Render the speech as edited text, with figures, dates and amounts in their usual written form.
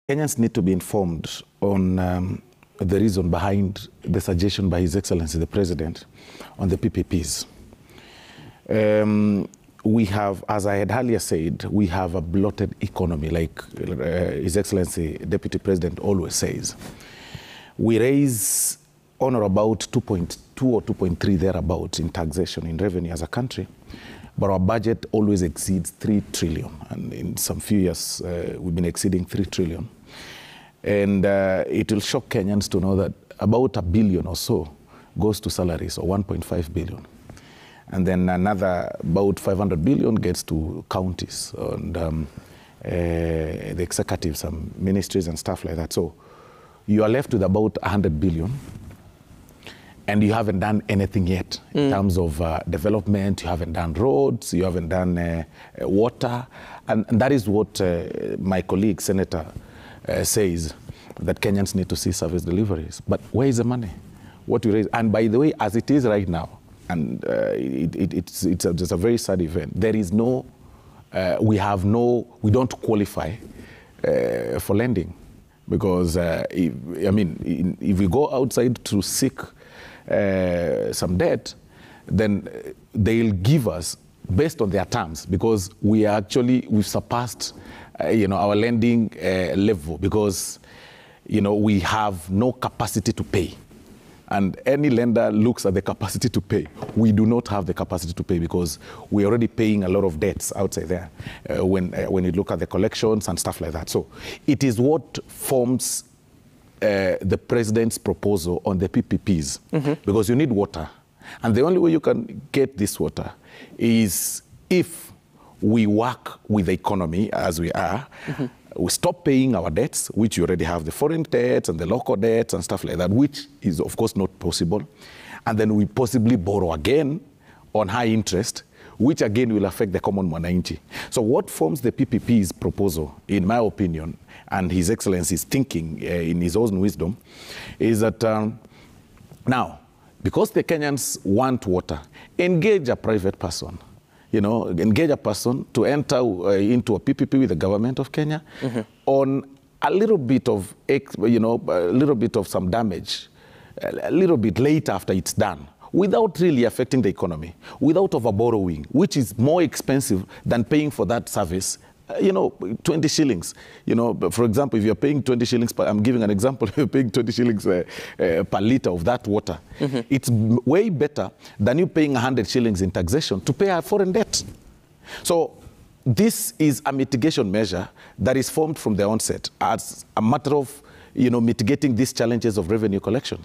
Kenyans need to be informed on the reason behind the suggestion by His Excellency the President on the PPPs. We have, as I had earlier said, we have a bloated economy, like His Excellency Deputy President always says. We raise on or about 2.2 or 2.3 thereabouts in taxation, in revenue as a country, but our budget always exceeds 3 trillion. And in some few years, we've been exceeding 3 trillion. And it will shock Kenyans to know that about $1 billion or so goes to salaries, or 1.5 billion. And then another about 500 billion gets to counties and the executives, some ministries and stuff like that. So you are left with about 100 billion. And you haven't done anything yet in terms of development. You haven't done roads, you haven't done water. And that is what my colleague, Senator, says, that Kenyans need to see service deliveries. But where is the money? What you raise? And by the way, as it is right now, and it's just a very sad event, there is no, we don't qualify for lending. Because, if we go outside to seek some debt, then they'll give us based on their terms, because we've surpassed our lending level, because we have no capacity to pay. And any lender looks at the capacity to pay. We do not have the capacity to pay, because we're already paying a lot of debts outside there when you look at the collections and stuff like that. So it is what forms the president's proposal on the PPPs, because you need water. And the only way you can get this water is if we work with the economy as we are, we stop paying our debts, which you already have, the foreign debts and the local debts and stuff like that, which is of course not possible. And then we possibly borrow again on high interest, which again will affect the common mwananchi. So what forms the PPP's proposal, in my opinion, and His Excellency's thinking in his own wisdom, is that now, because the Kenyans want water, engage a private person. Engage a person to enter into a PPP with the government of Kenya on a little bit of, some damage, a little bit later after it's done, without really affecting the economy, without over-borrowing, which is more expensive than paying for that service. 20 shillings. For example, if you're paying 20 shillings, I'm giving an example, you're paying 20 shillings per liter of that water. It's way better than you paying 100 shillings in taxation to pay a foreign debt. So this is a mitigation measure that is formed from the onset as a matter of, mitigating these challenges of revenue collection.